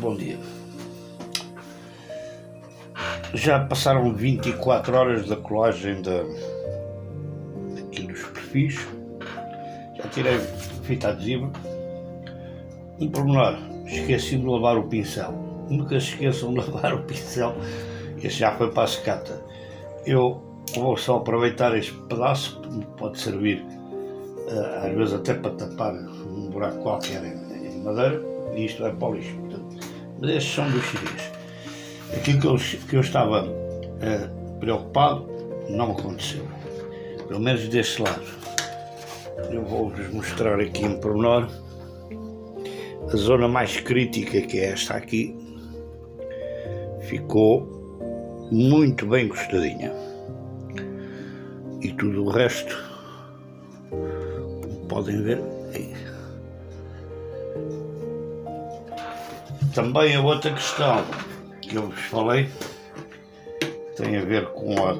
bom dia. Já passaram 24 horas da colagem aqui dos perfis. Já tirei fita adesiva. Um pormenor, esqueci-me de lavar o pincel. Nunca se esqueçam de lavar o pincel. Esse já foi para a secata. Eu vou só aproveitar este pedaço, que pode servir às vezes até para tapar um buraco qualquer em madeira, e isto é para o lixo. Portanto, mas estes são dos CDs. Aquilo que eu estava preocupado não aconteceu, pelo menos deste lado. Eu vou-vos mostrar aqui em pormenor a zona mais crítica, que é esta aqui. Ficou muito bem encostadinha, e tudo o resto, como podem ver aí. Também a outra questão que eu vos falei tem a ver com a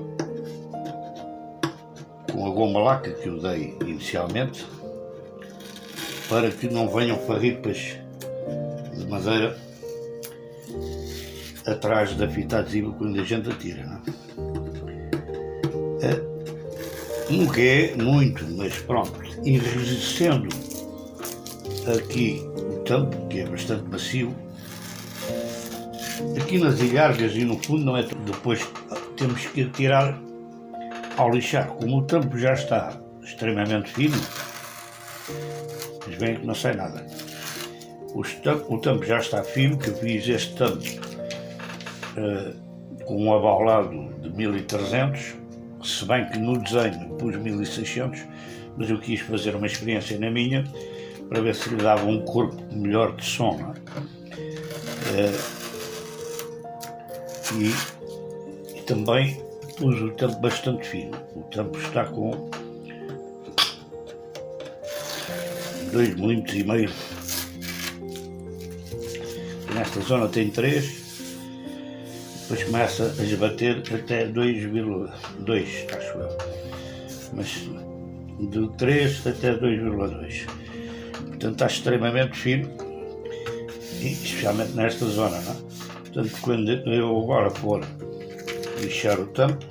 goma laca que eu dei inicialmente, para que não venham farripas de madeira atrás da fita adesiva quando a gente atira, não é? Nunca é muito, mas pronto, enrijecendo aqui o tampo, que é bastante macio. Aqui nas ilhargas e no fundo não é, depois temos que tirar ao lixar. Como o tampo já está extremamente fino, vocês veem que não sai nada. O tampo já está fino, que eu fiz este tampo com um abaulado de 1300, se bem que no desenho pus 1600, mas eu quis fazer uma experiência na minha para ver se lhe dava um corpo melhor de som, não é? E também pus o tampo bastante fino. O tampo está com 2,5 mm. Nesta zona tem 3, depois começa a esbater até 2,2, acho eu, mas de 3 até 2,2. Portanto está extremamente fino, e especialmente nesta zona, não é? Portanto, quando eu agora for lixar o tampo,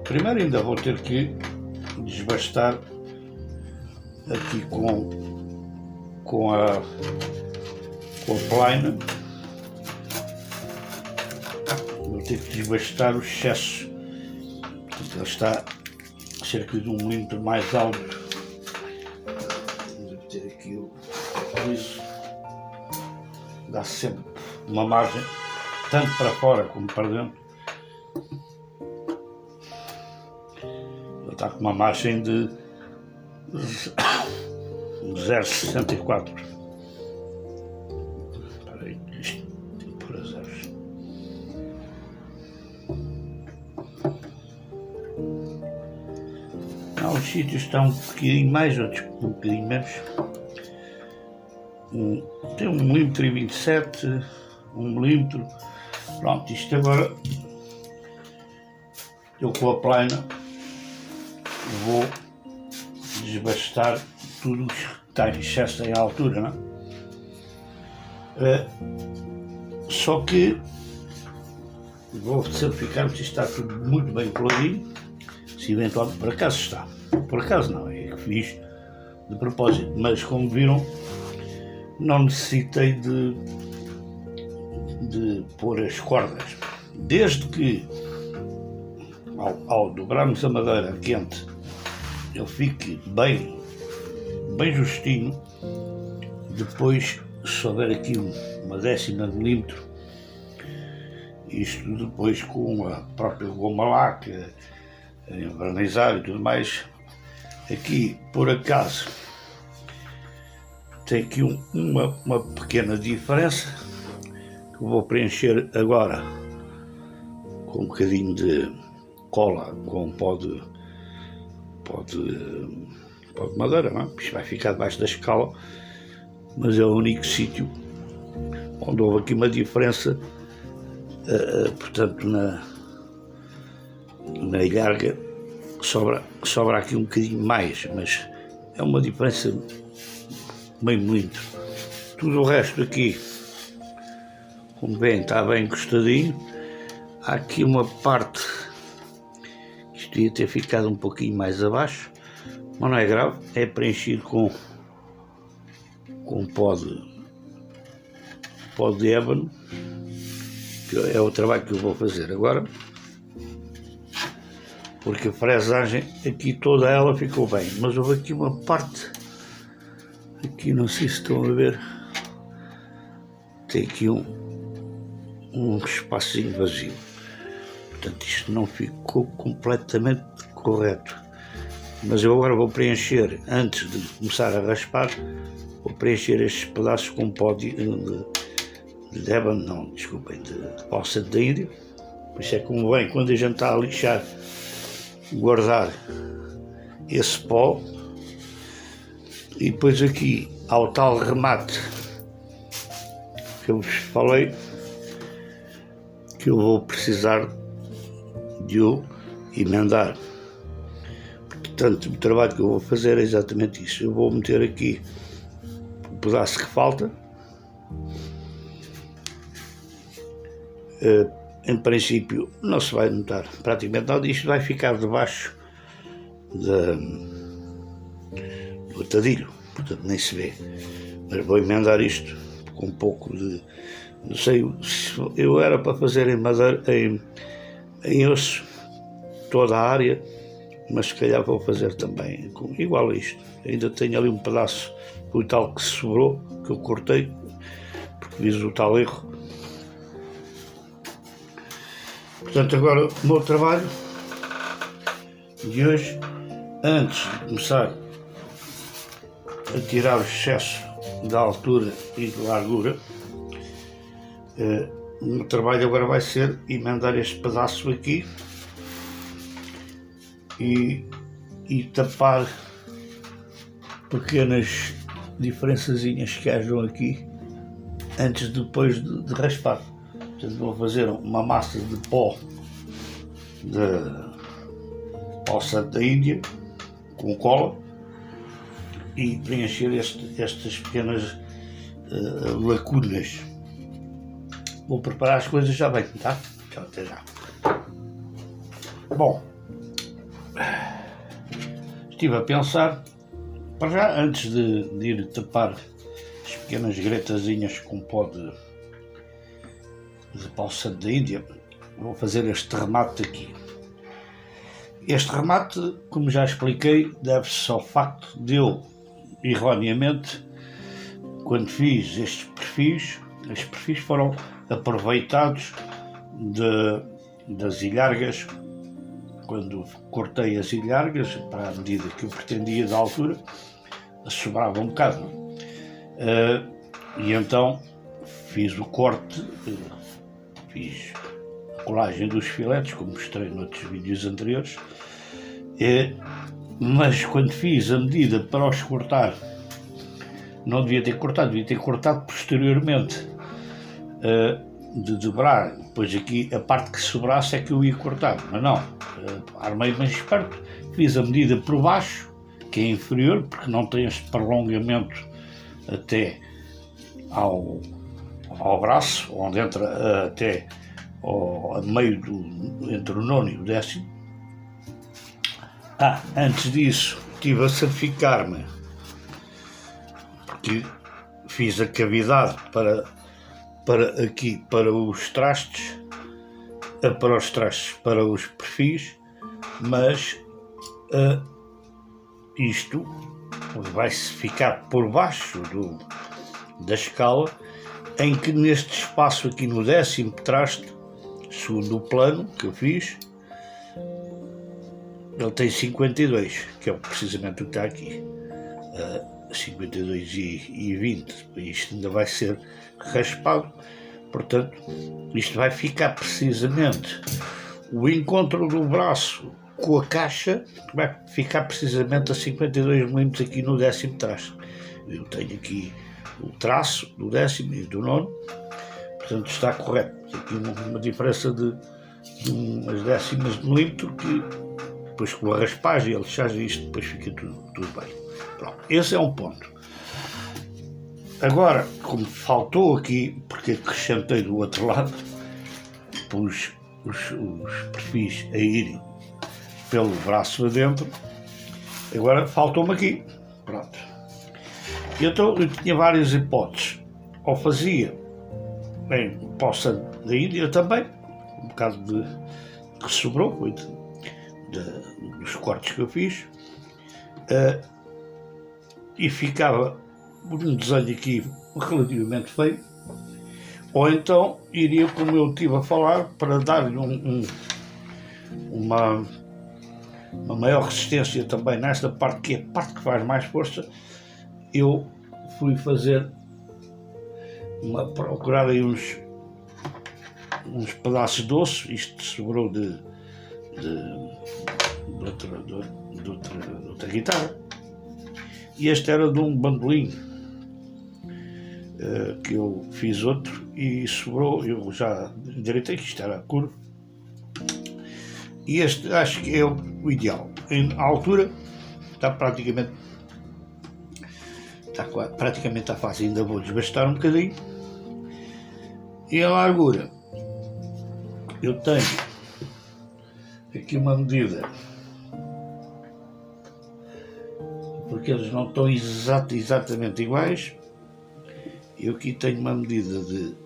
primeiro ainda vou ter que desbastar aqui com a plana. Vou ter que desbastar o excesso. Portanto, ele está cerca de 1 milímetro mais alto. Vou ter aqui o riso. Dá sempre uma margem, tanto para fora como para dentro. Ele está com uma margem de 0,64. Espera aí, isto tem que pôr a zeros. Uns sítios estão um bocadinho mais, outros um bocadinho menos. Tem 1,27 mm, 1 mm. Pronto, isto agora eu com a plana vou desbastar tudo que está em excesso em altura, não é? Só que vou certificar se está tudo muito bem coladinho, se eventualmente por acaso está. Por acaso não, é que fiz de propósito, mas como viram, não necessitei de pôr as cordas. Desde que ao dobrarmos a madeira quente ele fique bem justinho, depois se houver aqui uma 10ª de milímetro, isto depois com a própria goma laca, envernizar e tudo mais, aqui por acaso tem aqui uma pequena diferença que eu vou preencher agora com um bocadinho de cola com pó de madeira, não é? Isto vai ficar debaixo da escala, mas é o único sítio onde houve aqui uma diferença, portanto na ilharga sobra aqui um bocadinho mais, mas é uma diferença meio muito. Tudo o resto aqui como bem, está bem encostadinho. Há aqui uma parte que isto ia ter ficado um pouquinho mais abaixo, mas não é grave, é preenchido com pó de ébano, que é o trabalho que eu vou fazer agora, porque a fresagem aqui toda ela ficou bem, mas houve aqui uma parte, aqui não sei se estão a ver, tem aqui um espacinho vazio, portanto isto não ficou completamente correto, mas eu agora vou preencher, antes de começar a raspar, vou preencher estes pedaços com pó de ébano, não, desculpem, de pálsate da Índia. Por isso é como bem, quando a gente está a lixar, guardar esse pó. E depois aqui há o tal remate que eu vos falei, que eu vou precisar de o emendar. Portanto, o trabalho que eu vou fazer é exatamente isso. Eu vou meter aqui o pedaço que falta. Em princípio não se vai notar praticamente nada, isto vai ficar debaixo do atadilho, portanto nem se vê, mas vou emendar isto com um pouco de, não sei, eu era para fazer em madeira, em osso, toda a área, mas se calhar vou fazer também igual a isto. Ainda tenho ali um pedaço do tal que sobrou, que eu cortei, porque fiz o tal erro. Portanto, agora o meu trabalho de hoje, antes de começar a tirar o excesso da altura e de largura, o meu trabalho agora vai ser emendar este pedaço aqui e tapar pequenas diferençazinhas que hajam aqui antes depois de raspar. Portanto, vou fazer uma massa de pó de pálsate da Índia com cola e preencher estas pequenas lacunas. Vou preparar as coisas já bem, tá? Tchau, até já. Bom, estive a pensar, para já, antes de ir tapar as pequenas gretazinhas com pó de pálsate da Índia, vou fazer este remate aqui. Este remate, como já expliquei, deve-se ao facto de eu, erroneamente, quando fiz estes perfis foram aproveitados das ilhargas, quando cortei as ilhargas para a medida que eu pretendia da altura, sobrava um bocado, e então fiz o corte, fiz a colagem dos filetes, como mostrei noutros vídeos anteriores, mas quando fiz a medida para os cortar, não devia ter cortado posteriormente, de dobrar, depois aqui a parte que sobrasse é que eu ia cortar, mas não, armei bem esperto, fiz a medida por baixo, que é inferior, porque não tem este prolongamento até ao braço, onde entra até a meio entre o 9º e o 10º. Antes disso estive a certificar-me, porque fiz a cavidade para aqui, para os trastes, para os perfis, mas isto vai-se ficar por baixo da escala, em que neste espaço aqui no 10º traste, segundo o plano que eu fiz, ele tem 52, que é precisamente o que está aqui, 52 e 20, isto ainda vai ser raspado, portanto isto vai ficar precisamente, o encontro do braço com a caixa vai ficar precisamente a 52 mm aqui no 10º traste. Eu tenho aqui o traço do 10º e do 9º, portanto está correto. Tem aqui uma diferença de umas décimas de milímetro, que depois com a raspagem e a lixagem isto depois fica tudo bem. Pronto, esse é um ponto. Agora, como faltou aqui, porque acrescentei do outro lado, pus os perfis a irem pelo braço adentro, agora faltou-me aqui, pronto. Então eu tinha várias hipóteses, ou fazia bem poça da Índia também, um bocado de que sobrou, dos cortes que eu fiz, e ficava um desenho aqui relativamente feio, ou então iria, como eu estive a falar, para dar-lhe uma maior resistência também nesta parte, que é a parte que faz mais força. Eu fui fazer procurar aí uns pedaços de osso, isto sobrou de outra guitarra, e este era de um bandolim que eu fiz outro e sobrou, eu já endireitei que isto era curvo, e este acho que é o ideal. A altura está praticamente está fácil, ainda vou desbastar um bocadinho, e a largura eu tenho aqui uma medida, porque eles não estão exatamente iguais. Eu aqui tenho uma medida de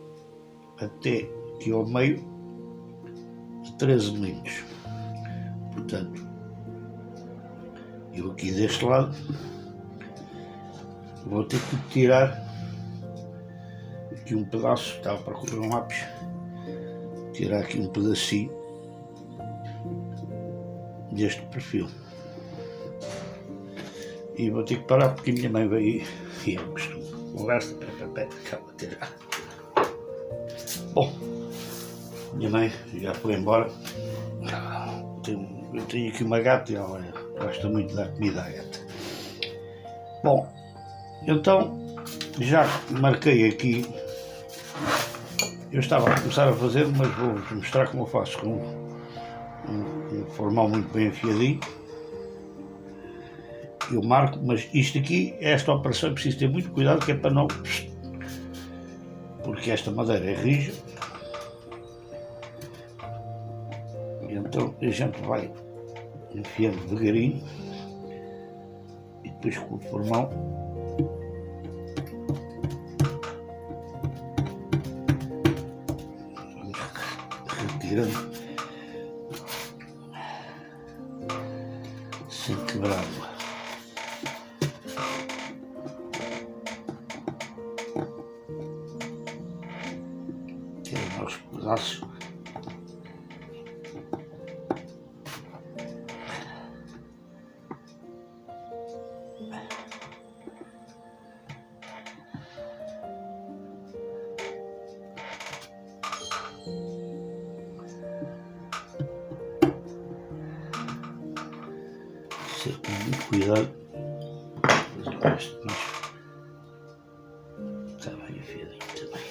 até aqui ao meio de 13 mm. Portanto, eu aqui deste lado vou ter que tirar aqui um pedaço, estava a procurar um lápis, tirar aqui um pedacinho deste perfil. E vou ter que parar porque a minha mãe veio e eu costumo conversa, acaba de ter. Bom, minha mãe já foi embora. Eu tenho aqui uma gata e ela gosta muito de dar comida à gata. Bom, então já marquei aqui. Eu estava a começar a fazer, mas vou-vos mostrar como eu faço com um formal muito bem afiadinho. Eu marco, mas isto aqui, esta operação, é preciso ter muito cuidado, que é para não... porque esta madeira é rija. Então a gente vai enfiando devagarinho e depois com o formão vamos retirando sem quebrar-la. Tirar aos pedaços. Ser com muito cuidado, fazer este bicho. Está bem afiadinho também.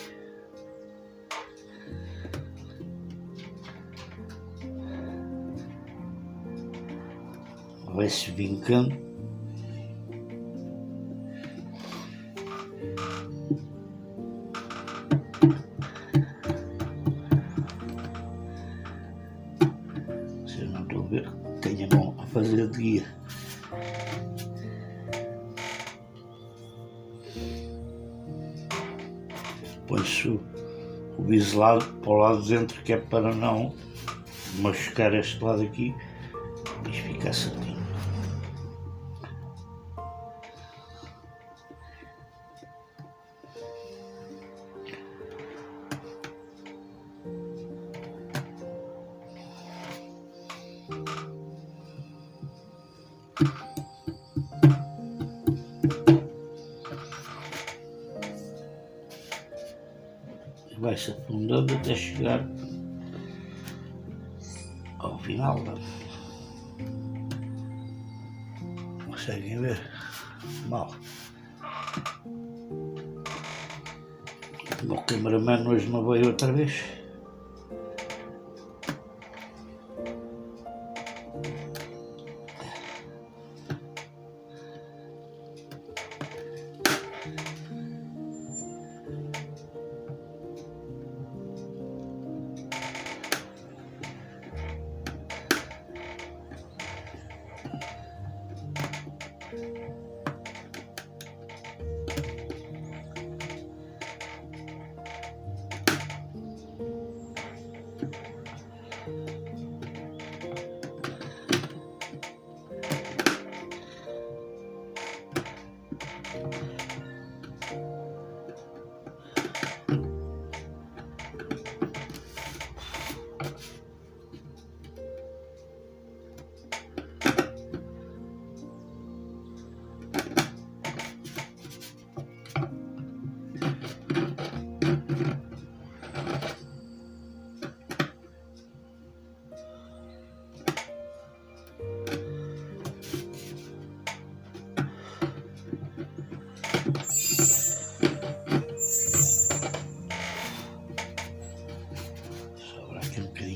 Vai-se vincando. Vocês não estão a ver, tenho a mão a fazer de guia. Põe-se o biselado para o lado de dentro, que é para não machucar este lado aqui, e ficar certinho. Vai-se afundando até chegar ao final. Conseguem ver? Mal. O meu cameraman hoje não veio outra vez.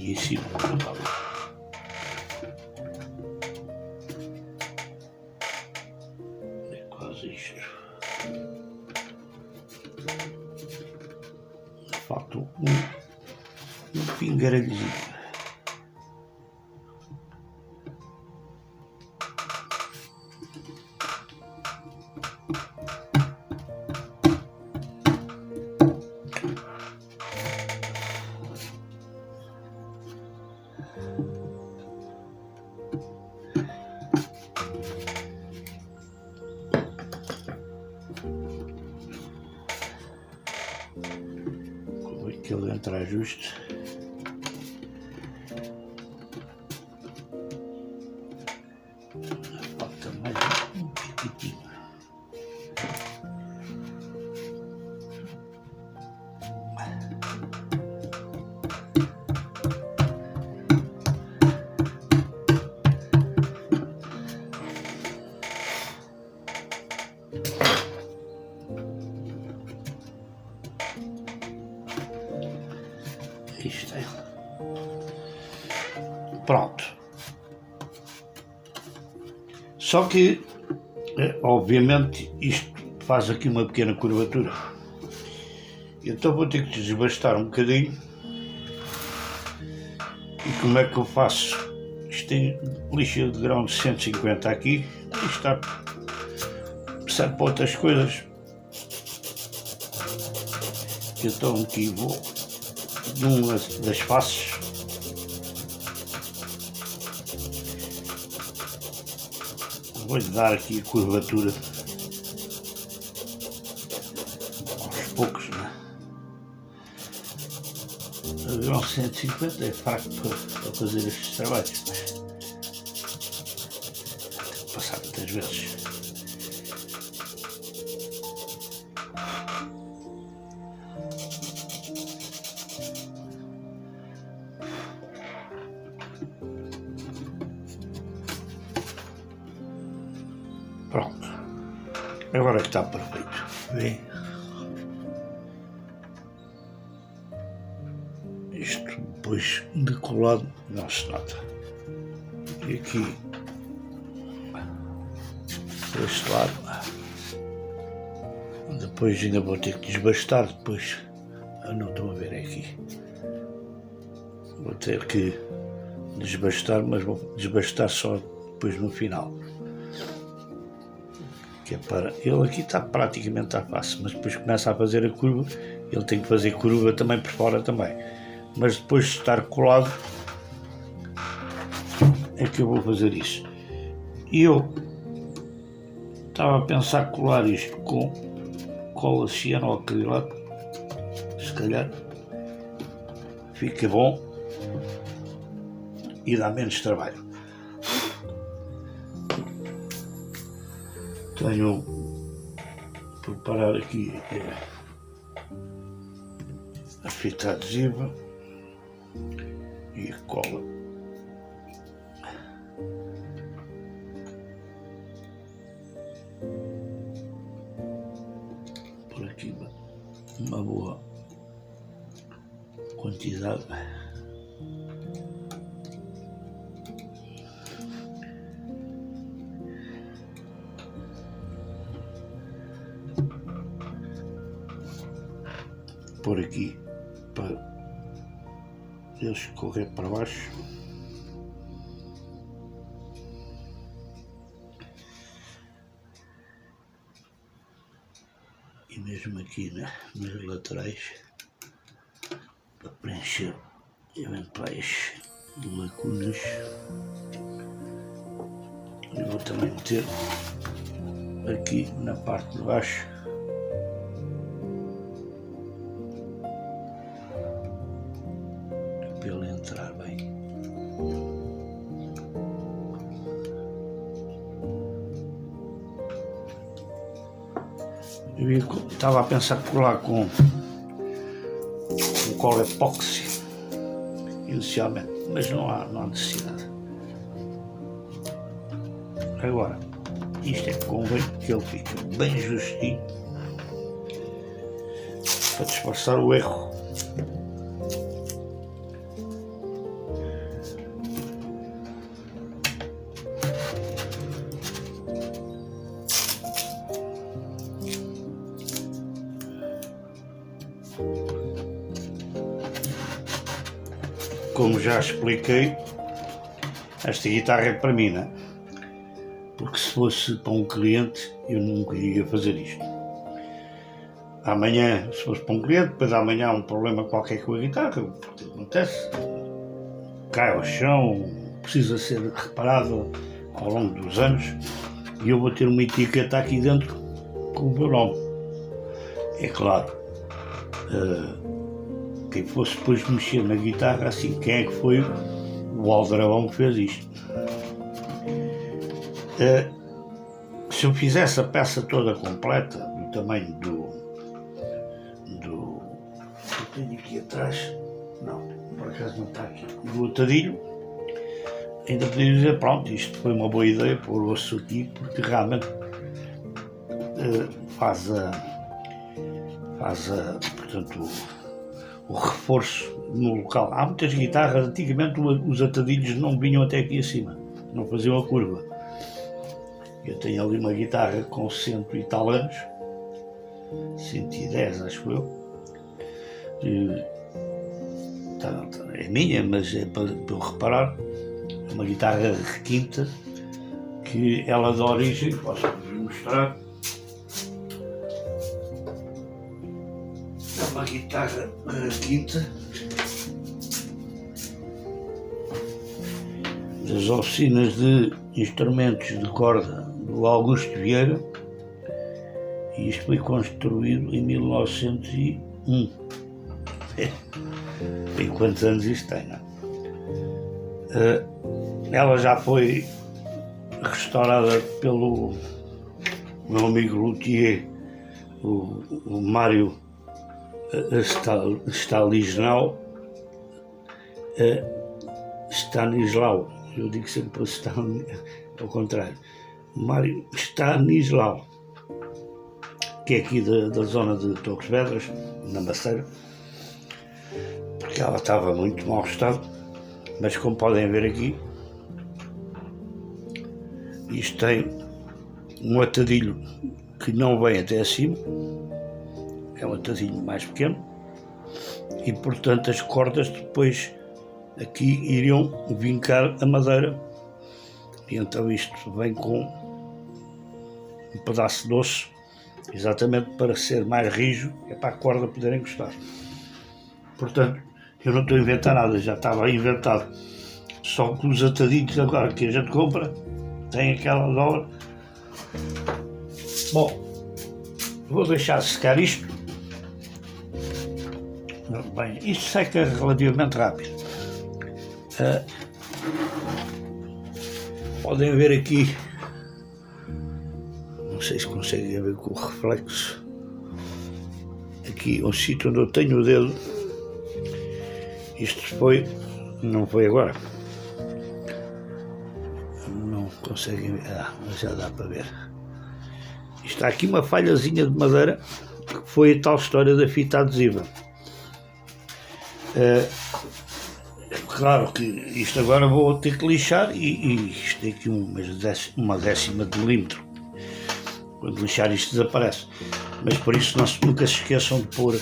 aqui em cima. É quase isto. Falta um pingarelhozinho. Como é que ele entra ajuste? Falta mais um piquitinho. Isto é. Pronto. Só que, obviamente, isto faz aqui uma pequena curvatura. Então vou ter que desbastar um bocadinho. E como é que eu faço? Isto tem lixa de grão de 150 aqui. Isto está, serve para outras coisas. Então aqui vou de uma das faces. Vou-lhe dar aqui a curvatura aos poucos, né? O grão 150 é fraco para fazer estes trabalhos, mas tenho que passar muitas vezes. Pronto, agora que está perfeito. Vê? Isto depois decolado não se nota. E aqui, deste lado, depois ainda vou ter que desbastar. Depois, eu não estou a ver aqui. Vou ter que desbastar, mas vou desbastar só depois no final. Que é para... Ele aqui está praticamente à face, mas depois começa a fazer a curva. Ele tem que fazer curva também por fora também. Mas depois de estar colado é que eu vou fazer isso. E eu estava a pensar colar isto com cola cianoacrilado. Se calhar fica bom e dá menos trabalho. Tenho preparar aqui a fita adesiva e a cola. Por aqui uma boa quantidade. Por aqui para ele escorrer para baixo. E mesmo aqui nas laterais para preencher eventuais lacunas. E vou também meter aqui na parte de baixo para ele entrar bem. Eu estava a pensar colar com cola epóxi inicialmente, mas não há necessidade. Agora, isto é que convém que ele fique bem justinho para disfarçar o erro. como já expliquei, esta guitarra é para mim, não é? Porque se fosse para um cliente, eu nunca iria fazer isto. Amanhã, se fosse para um cliente, depois amanhã há um problema qualquer com a guitarra, porque acontece, cai ao chão, precisa ser reparado ao longo dos anos, e eu vou ter uma etiqueta aqui dentro com o meu nome. É claro, quem fosse depois mexer na guitarra, assim, quem é que foi o aldrabão que fez isto? Se eu fizesse a peça toda completa, do tamanho do eu tenho aqui atrás, não, por acaso não está aqui, do atadilho, ainda podia dizer, pronto, isto foi uma boa ideia pôr o osso aqui, porque realmente faz portanto, o reforço no local. Há muitas guitarras, antigamente os atadilhos não vinham até aqui acima, não faziam a curva. Eu tenho ali uma guitarra com 100 e tal anos, 110 acho eu, é minha, mas é para eu reparar, é uma guitarra requinta, que ela de origem, posso mostrar, é uma guitarra requinta das oficinas de instrumentos de corda do Augusto Vieira, e isto foi construído em 1901. Tem quantos anos isto tem, não é? Ela já foi restaurada pelo meu amigo luthier, o Mário Stanislau, eu digo sempre ao contrário, Mário Stanislau, que é aqui da zona de Torres Vedras, na Maceira, porque ela estava muito mau estado, mas como podem ver aqui, isto tem um atadilho que não vem até acima, é um atadilho mais pequeno, e portanto as cordas depois aqui iriam vincar a madeira, e então isto vem com um pedaço de osso, exatamente para ser mais rijo, é para a corda poder encostar. Portanto, eu não estou a inventar nada, já estava inventado, só que os atadilhos agora que a gente compra tem aquela dobra. Bom, vou deixar secar isto. Bem, isto seca relativamente rápido. Podem ver aqui, não sei se conseguem ver com o reflexo, aqui um sítio onde eu tenho o dedo. Isto não foi agora, não conseguem ver, mas já dá para ver. Está aqui uma falhazinha de madeira, que foi a tal história da fita adesiva. Claro que isto agora vou ter que lixar, e isto tem aqui uma décima de milímetro. Quando lixar isto desaparece, mas por isso nunca se esqueçam de pôr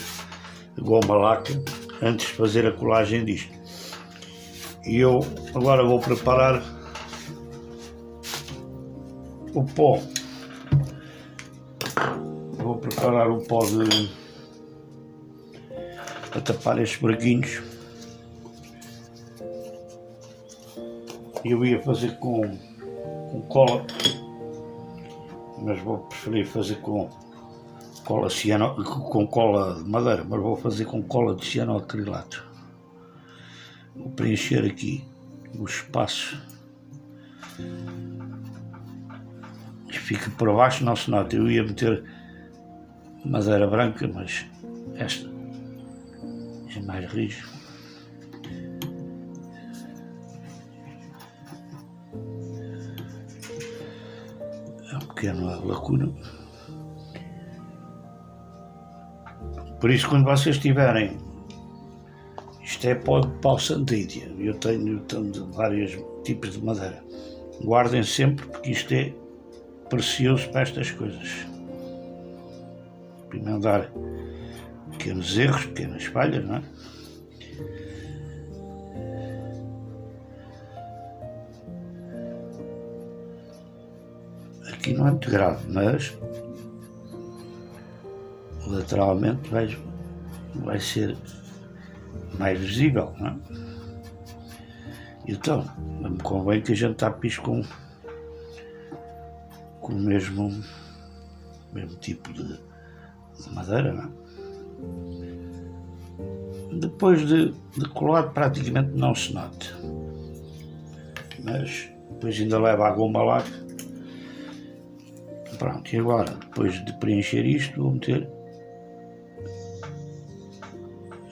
goma laca antes de fazer a colagem disto. E eu agora vou preparar o pó. Vou preparar o pó para tapar estes buraquinhos. Eu ia fazer com cola, mas vou preferir fazer com cola de madeira, mas vou fazer com cola de cianoacrilato. Vou preencher aqui o espaço, fica por baixo, não se nota. Eu ia meter madeira branca, mas esta é mais rijo. É uma pequena lacuna. Por isso, quando vocês tiverem, isto é pó de pau santídia, eu tenho vários tipos de madeira, guardem sempre, porque isto é precioso para estas coisas, para não dar pequenos erros, pequenas falhas, não é? aqui não é muito grave, mas lateralmente vai ser mais visível, não é? Então, me convém que a gente tape com o mesmo tipo de madeira, não é? Depois de colado praticamente não se note, mas depois ainda leva a goma lá. Pronto, e agora, depois de preencher isto, vou meter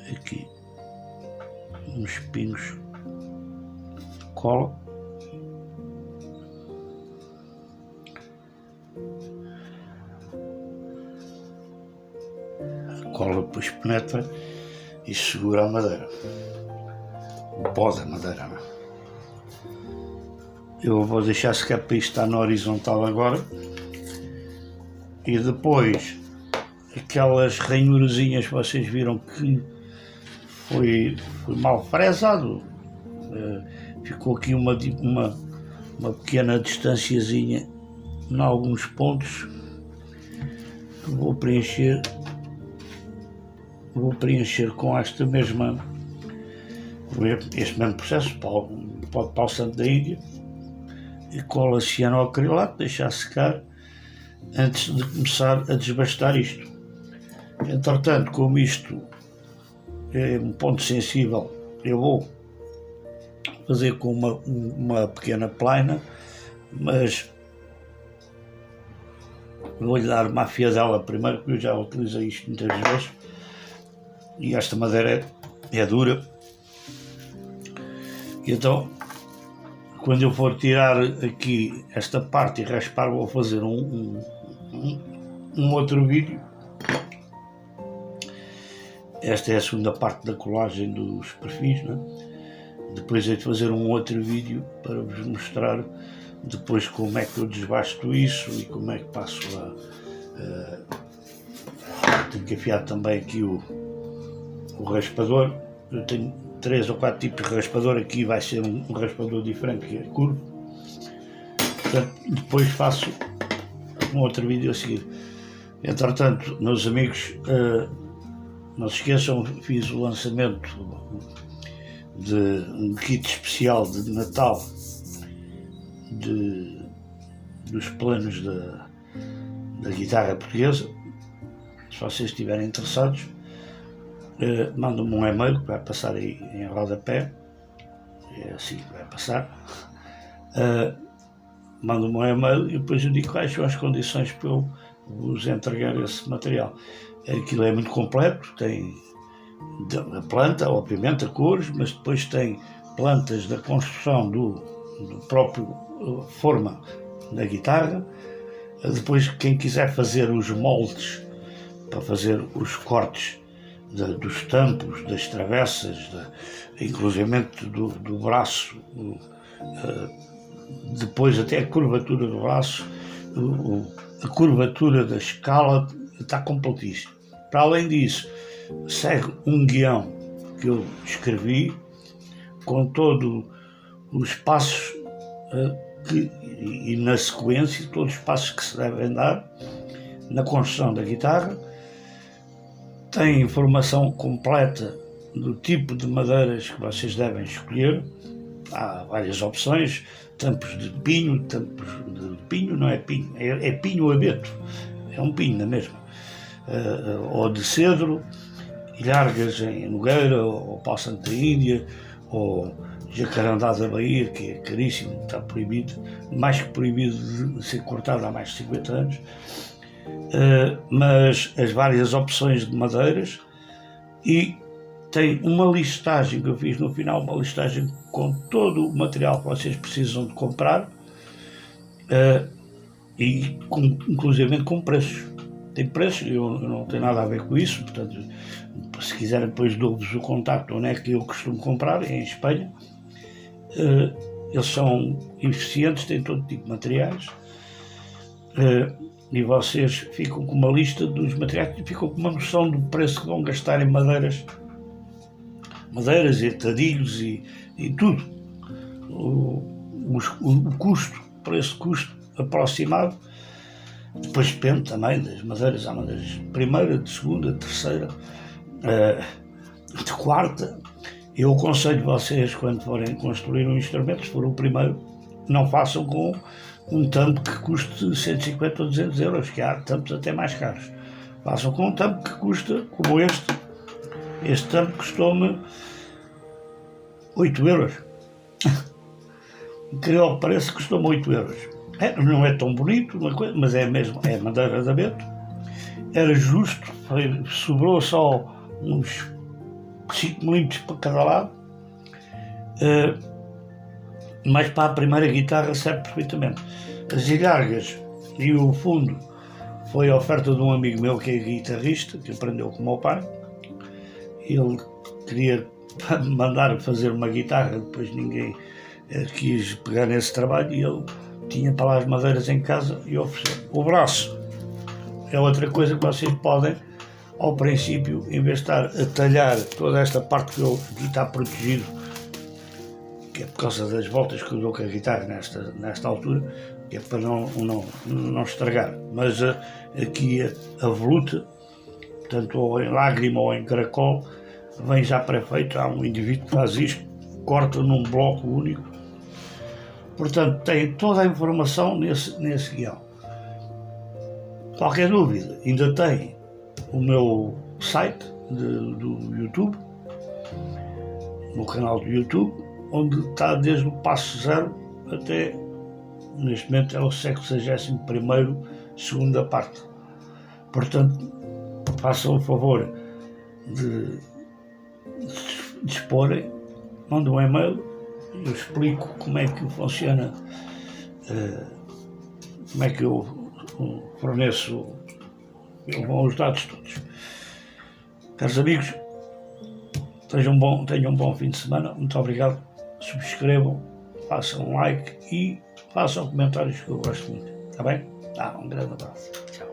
aqui uns pingos de cola. A cola depois penetra e segura a madeira, o pó da madeira, não é? Eu vou deixar secar para isto estar na horizontal agora, e depois aquelas ranhurazinhas que vocês viram que foi mal fresado, ficou aqui uma pequena distanciazinha em alguns pontos. Vou preencher com este mesmo processo, pó de pau santo da Índia, e cola cianoacrilato, deixar secar antes de começar a desbastar isto. Entretanto, como isto é um ponto sensível, eu vou fazer com uma pequena plaina, mas vou-lhe dar uma afiadela primeiro, porque eu já utilizei isto muitas vezes e esta madeira é dura. E então, quando eu for tirar aqui esta parte e raspar, vou fazer um outro vídeo. Esta é a segunda parte da colagem dos perfis, né? Depois hei de fazer um outro vídeo para vos mostrar depois como é que eu desbasto isso e como é que passo tenho que afiar também aqui o raspador. Eu tenho 3 ou 4 tipos de raspador, aqui vai ser um raspador diferente, que é curvo. Portanto, depois faço um outro vídeo a seguir. Entretanto, meus amigos, não se esqueçam, fiz o lançamento de um kit especial de Natal dos planos da guitarra portuguesa. Se vocês estiverem interessados, mandam-me um e-mail que vai passar aí em rodapé, é assim que vai passar. Mandam-me um e-mail e depois eu digo quais são as condições para eu vos entregar esse material. Aquilo é muito completo, tem a planta, obviamente, a cores, mas depois tem plantas da construção do próprio forma da guitarra. Depois, quem quiser fazer os moldes para fazer os cortes dos tampos, das travessas, inclusivamente do braço, depois até a curvatura do braço, a curvatura da escala, está completíssimo. Para além disso, segue um guião que eu escrevi com todos os passos e na sequência, todos os passos que se devem dar na construção da guitarra. Tem informação completa do tipo de madeiras que vocês devem escolher. Há várias opções, tampos de pinho, não é pinho, é pinho abeto, é um pinho na mesma, ou de cedro, ilhargas em Nogueira, ou pau santo da Índia, ou jacarandá da Bahia, que é caríssimo, está proibido, mais que proibido de ser cortado há mais de 50 anos. Mas as várias opções de madeiras, e tem uma listagem que eu fiz no final, uma listagem com todo o material que vocês precisam de comprar, e inclusive com preços. Tem preços, eu não tenho nada a ver com isso, portanto, se quiserem depois dou-vos o contacto onde é que eu costumo comprar, é em Espanha. Eles são eficientes, têm todo tipo de materiais, e vocês ficam com uma lista dos materiais e ficam com uma noção do preço que vão gastar em madeiras e tadilhos e tudo. O custo, preço-custo aproximado. Depois depende também das madeiras. Há madeiras de primeira, de segunda, de terceira, de quarta. Eu aconselho vocês, quando forem construir um instrumento, se for o primeiro, não façam com um tampo que custe 150 ou 200 euros, que há tampos até mais caros. Façam com um tampo que custa, como este. Este tampo custou-me 8 euros. Incrível que pareça, custou-me 8 euros. Não é tão bonito, mas é mesmo, é madeira de abeto. Era justo, sobrou só uns 5 milímetros para cada lado, mas para a primeira guitarra serve perfeitamente. As ilhargas e o fundo foi a oferta de um amigo meu que é guitarrista, que aprendeu com o meu pai. Ele queria mandar fazer uma guitarra, depois ninguém quis pegar nesse trabalho e ele tinha para lá as madeiras em casa e ofereceu. O braço é outra coisa que vocês podem, ao princípio, em vez de estar a talhar toda esta parte que aqui está protegido, que é por causa das voltas que eu dou com a guitarra nesta altura, que é para não estragar, mas aqui a voluta, tanto ou em lágrima ou em caracol, vem já pré-feito. Há um indivíduo que faz isto, corta num bloco único. Portanto, tem toda a informação nesse guião. Qualquer dúvida, ainda tem o meu site do YouTube, no canal do YouTube, onde está desde o passo zero até, neste momento, é o 61º, segunda parte. Portanto, façam o favor de exporem, mandem um e-mail, eu explico como é que funciona, como é que eu forneço os dados todos. Caros amigos, tenham um bom fim de semana, muito obrigado, subscrevam, façam um like e façam comentários que eu gosto muito, está bem? Um grande abraço, tchau.